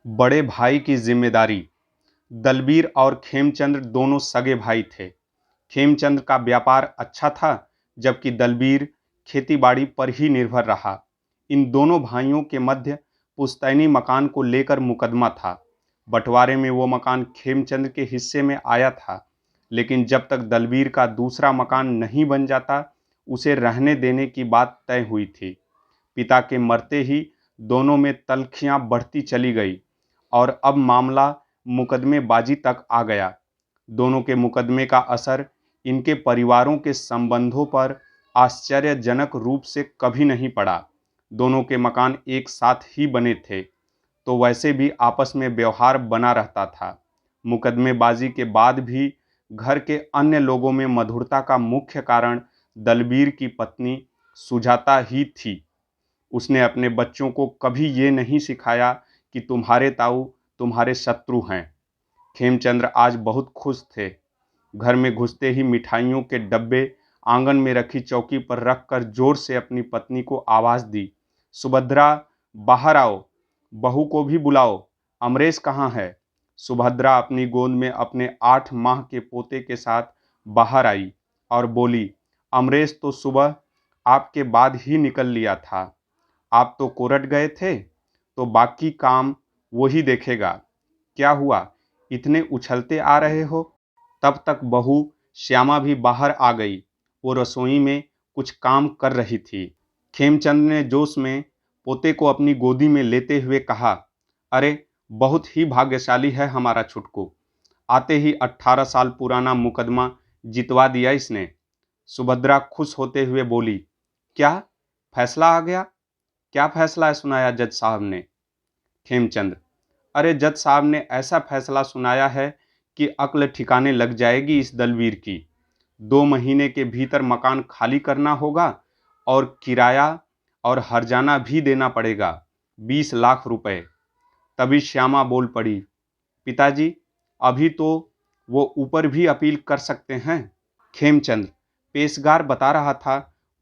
बड़े भाई की जिम्मेदारी। दलबीर और खेमचंद्र दोनों सगे भाई थे। खेमचंद्र का व्यापार अच्छा था, जबकि दलबीर खेतीबाड़ी पर ही निर्भर रहा। इन दोनों भाइयों के मध्य पुश्तैनी मकान को लेकर मुकदमा था। बंटवारे में वो मकान खेमचंद्र के हिस्से में आया था, लेकिन जब तक दलबीर का दूसरा मकान नहीं बन जाता, उसे रहने देने की बात तय हुई थी। पिता के मरते ही दोनों में तल्खियां बढ़ती चली गई और अब मामला मुकदमेबाजी तक आ गया। दोनों के मुकदमे का असर इनके परिवारों के संबंधों पर आश्चर्यजनक रूप से कभी नहीं पड़ा। दोनों के मकान एक साथ ही बने थे, तो वैसे भी आपस में व्यवहार बना रहता था। मुकदमेबाजी के बाद भी घर के अन्य लोगों में मधुरता का मुख्य कारण दलबीर की पत्नी सुजाता ही थी। उसने अपने बच्चों को कभी ये नहीं सिखाया कि तुम्हारे ताऊ तुम्हारे शत्रु हैं। खेमचंद्र आज बहुत खुश थे। घर में घुसते ही मिठाइयों के डब्बे आंगन में रखी चौकी पर रखकर जोर से अपनी पत्नी को आवाज दी, सुभद्रा, बाहर आओ, बहू को भी बुलाओ। अमरेश कहाँ है? सुभद्रा अपनी गोद में अपने 8 माह के पोते के साथ बाहर आई और बोली, अमरेश तो सुबह आपके बाद ही निकल लिया था। आप तो कोरट गए थे, तो बाकी काम वो ही देखेगा। क्या हुआ, इतने उछलते आ रहे हो? तब तक बहू श्यामा भी बाहर आ गई। वो रसोई में कुछ काम कर रही थी। खेमचंद ने जोश में पोते को अपनी गोदी में लेते हुए कहा, अरे बहुत ही भाग्यशाली है हमारा छुटकू। आते ही 18 साल पुराना मुकदमा जितवा दिया इसने। सुभद्रा खुश होते हुए बोली, क्या फैसला आ गया? क्या फैसला है सुनाया जज साहब ने? खेमचंद, अरे जज साहब ने ऐसा फैसला सुनाया है कि अक्ल ठिकाने लग जाएगी इस दलवीर की। 2 महीने के भीतर मकान खाली करना होगा और किराया और हर्जाना भी देना पड़ेगा, 20 लाख रुपए। तभी श्यामा बोल पड़ी, पिताजी, अभी तो वो ऊपर भी अपील कर सकते हैं। खेमचंद, पेशगार बता रहा था।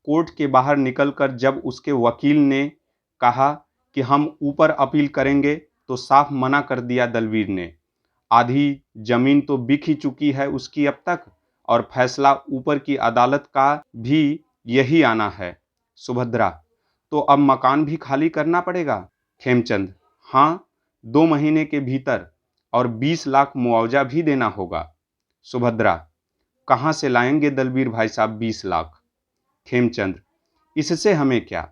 कोर्ट के बाहर निकलकर जब उसके वकील ने कहा कि हम ऊपर अपील करेंगे, तो साफ मना कर दिया दलवीर ने। आधी जमीन तो बिक ही चुकी है उसकी अब तक, और फैसला ऊपर की अदालत का भी यही आना है। सुभद्रा, तो अब मकान भी खाली करना पड़ेगा? खेमचंद, हाँ, 2 महीने के भीतर, और 20 लाख मुआवजा भी देना होगा। सुभद्रा, कहाँ से लाएंगे दलबीर भाई साहब 20 लाख? खेमचंद, इससे हमें क्या,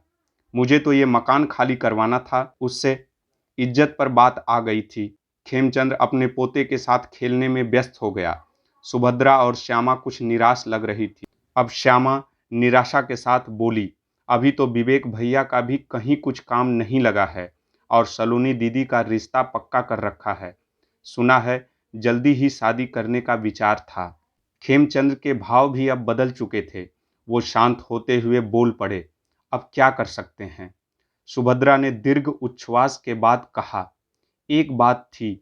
मुझे तो ये मकान खाली करवाना था, उससे इज्जत पर बात आ गई थी। खेमचंद्र अपने पोते के साथ खेलने में व्यस्त हो गया। सुभद्रा और श्यामा कुछ निराश लग रही थी। अब श्यामा निराशा के साथ बोली, अभी तो विवेक भैया का भी कहीं कुछ काम नहीं लगा है और सलोनी दीदी का रिश्ता पक्का कर रखा है। सुना है जल्दी ही शादी करने का विचार था। खेमचंद्र के भाव भी अब बदल चुके थे। वो शांत होते हुए बोल पड़े, अब क्या कर सकते हैं? सुभद्रा ने दीर्घ उच्छ्वास के बाद कहा, एक बात थी,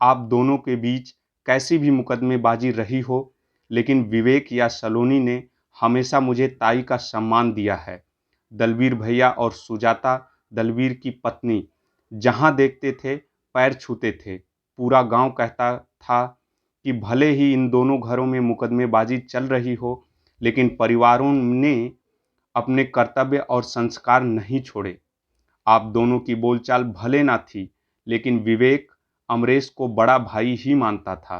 आप दोनों के बीच कैसी भी मुकदमेबाजी रही हो, लेकिन विवेक या सलोनी ने हमेशा मुझे ताई का सम्मान दिया है। दलवीर भैया और सुजाता, दलवीर की पत्नी, जहां देखते थे पैर छूते थे। पूरा गांव कहता था कि भले ही इन दोनों घरों में मुकदमेबाजी चल रही हो, लेकिन परिवारों ने अपने कर्तव्य और संस्कार नहीं छोड़े। आप दोनों की बोलचाल भले ना थी, लेकिन विवेक अमरेश को बड़ा भाई ही मानता था।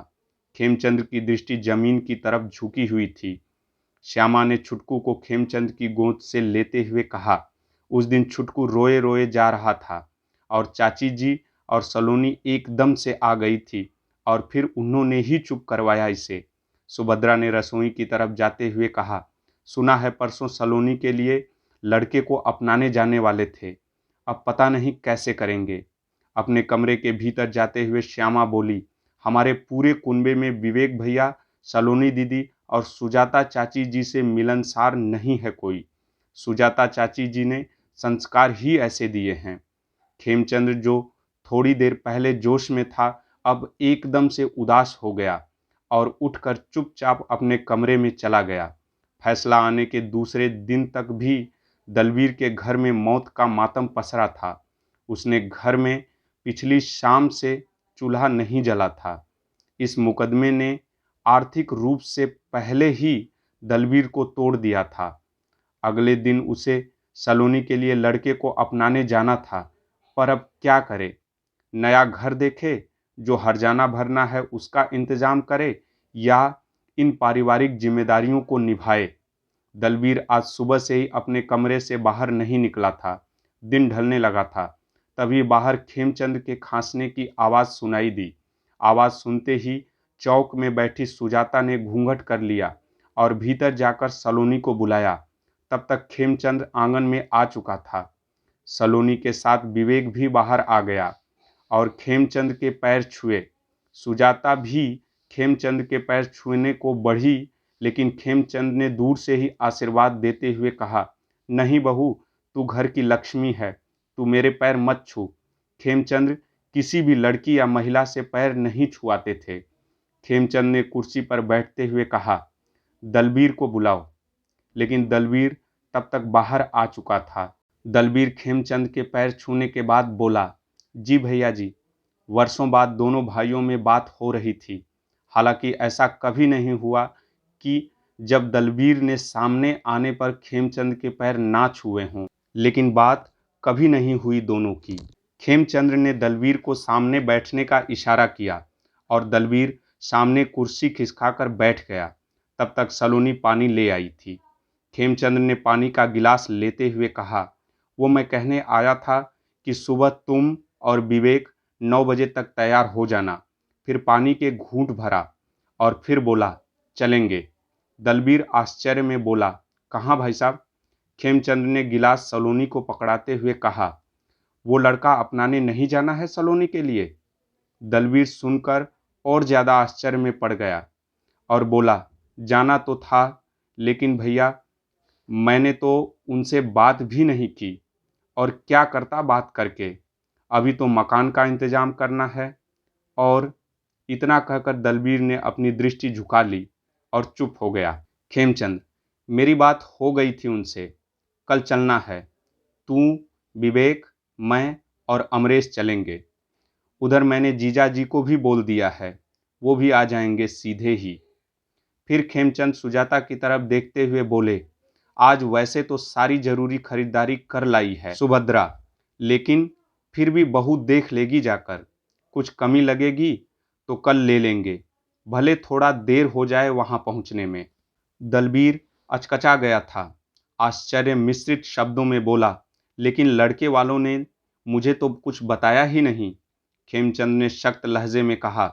खेमचंद्र की दृष्टि जमीन की तरफ झुकी हुई थी। श्यामा ने छुटकू को खेमचंद की गोद से लेते हुए कहा, उस दिन छुटकू रोए रोए जा रहा था और चाची जी और सलोनी एकदम से आ गई थी और फिर उन्होंने ही चुप करवाया इसे। सुभद्रा ने रसोई की तरफ जाते हुए कहा, सुना है परसों सलोनी के लिए लड़के को अपनाने जाने वाले थे, अब पता नहीं कैसे करेंगे। अपने कमरे के भीतर जाते हुए श्यामा बोली, हमारे पूरे कुनबे में विवेक भैया, सलोनी दीदी और सुजाता चाची जी से मिलनसार नहीं है कोई। सुजाता चाची जी ने संस्कार ही ऐसे दिए हैं। खेमचंद्र जो थोड़ी देर पहले जोश में था, अब एकदम से उदास हो गया और उठकर चुपचाप अपने कमरे में चला गया। फैसला आने के दूसरे दिन तक भी दलवीर के घर में मौत का मातम पसरा था। उसने घर में पिछली शाम से चूल्हा नहीं जला था। इस मुकदमे ने आर्थिक रूप से पहले ही दलबीर को तोड़ दिया था। अगले दिन उसे सलोनी के लिए लड़के को अपनाने जाना था, पर अब क्या करे? नया घर देखे, जो हर्जाना भरना है उसका इंतजाम करे, या इन पारिवारिक जिम्मेदारियों को निभाए। दलबीर आज सुबह से ही अपने कमरे से बाहर नहीं निकला था। दिन ढलने लगा था। तभी बाहर खेमचंद के खांसने की आवाज़ सुनाई दी। आवाज़ सुनते ही चौक में बैठी सुजाता ने घूंघट कर लिया और भीतर जाकर सलोनी को बुलाया। तब तक खेमचंद आंगन में आ चुका था। सलोनी के साथ विवेक भी बाहर आ गया और खेमचंद के पैर छुए। सुजाता भी खेमचंद के पैर छूने को बढ़ी, लेकिन खेमचंद ने दूर से ही आशीर्वाद देते हुए कहा, नहीं बहू, तू घर की लक्ष्मी है, तू मेरे पैर मत छू। खेमचंद किसी भी लड़की या महिला से पैर नहीं छुआते थे। खेमचंद ने कुर्सी पर बैठते हुए कहा, दलबीर को बुलाओ। लेकिन दलबीर तब तक बाहर आ चुका था। दलबीर खेमचंद के पैर छूने के बाद बोला, जी भैया जी। वर्षों बाद दोनों भाइयों में बात हो रही थी। हालांकि ऐसा कभी नहीं हुआ कि जब दलबीर ने सामने आने पर खेमचंद के पैर ना छुए हों, लेकिन बात कभी नहीं हुई दोनों की। खेमचंद ने दलबीर को सामने बैठने का इशारा किया और दलबीर सामने कुर्सी खिसकाकर बैठ गया। तब तक सलोनी पानी ले आई थी। खेमचंद ने पानी का गिलास लेते हुए कहा, वो मैं कहने आया था कि सुबह तुम और विवेक 9 बजे तक तैयार हो जाना। फिर पानी के घूंट भरा और फिर बोला, चलेंगे। दलबीर आश्चर्य में बोला, कहाँ भाई साहब? खेमचंद ने गिलास सलोनी को पकड़ाते हुए कहा, वो लड़का अपनाने नहीं जाना है सलोनी के लिए? दलबीर सुनकर और ज्यादा आश्चर्य में पड़ गया और बोला, जाना तो था, लेकिन भैया मैंने तो उनसे बात भी नहीं की, और क्या करता बात करके? अभी तो मकान का इंतजाम करना है। और इतना कहकर दलबीर ने अपनी दृष्टि झुका ली और चुप हो गया। खेमचंद, मेरी बात हो गई थी उनसे, कल चलना है। तू, विवेक, मैं और अमरेश चलेंगे। उधर मैंने जीजा जी को भी बोल दिया है, वो भी आ जाएंगे सीधे ही। फिर खेमचंद सुजाता की तरफ देखते हुए बोले, आज वैसे तो सारी जरूरी खरीदारी कर लाई है सुभद्रा, लेकिन फिर भी बहू देख लेगी जाकर। कुछ कमी लगेगी तो कल ले लेंगे, भले थोड़ा देर हो जाए वहां पहुंचने में। दलबीर अचकचा गया था। आश्चर्य मिश्रित शब्दों में बोला, लेकिन लड़के वालों ने मुझे तो कुछ बताया ही नहीं। खेमचंद ने सख्त लहजे में कहा,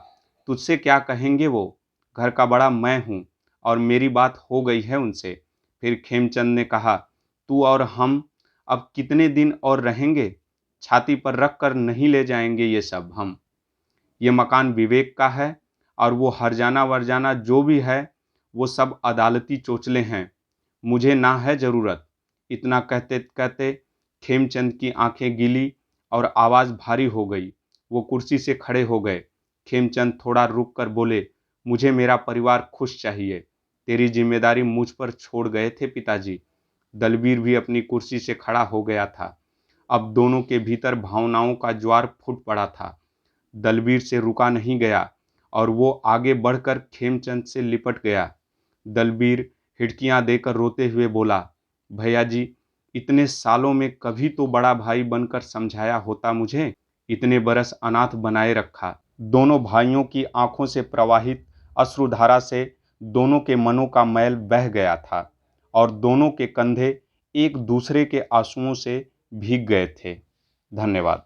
तुझसे क्या कहेंगे वो? घर का बड़ा मैं हूँ और मेरी बात हो गई है उनसे। फिर खेमचंद ने कहा, तू और हम अब कितने दिन और रहेंगे? छाती पर रख कर नहीं ले जाएंगे ये सब हम। ये मकान विवेक का है और वो हर्जाना वर्जाना जो भी है वो सब अदालती चोचले हैं, मुझे ना है ज़रूरत। इतना कहते कहते खेमचंद की आंखें गीली और आवाज़ भारी हो गई। वो कुर्सी से खड़े हो गए। खेमचंद थोड़ा रुक कर बोले, मुझे मेरा परिवार खुश चाहिए। तेरी जिम्मेदारी मुझ पर छोड़ गए थे पिताजी। दलबीर भी अपनी कुर्सी से खड़ा हो गया था। अब दोनों के भीतर भावनाओं का ज्वार फूट पड़ा था। दलबीर से रुका नहीं गया और वो आगे बढ़कर खेमचंद से लिपट गया। दलबीर हिड़कियां देकर रोते हुए बोला, भैया जी, इतने सालों में कभी तो बड़ा भाई बनकर समझाया होता मुझे, इतने बरस अनाथ बनाए रखा। दोनों भाइयों की आंखों से प्रवाहित अश्रुधारा से दोनों के मनों का मैल बह गया था और दोनों के कंधे एक दूसरे के आंसुओं से भीग गए थे। धन्यवाद।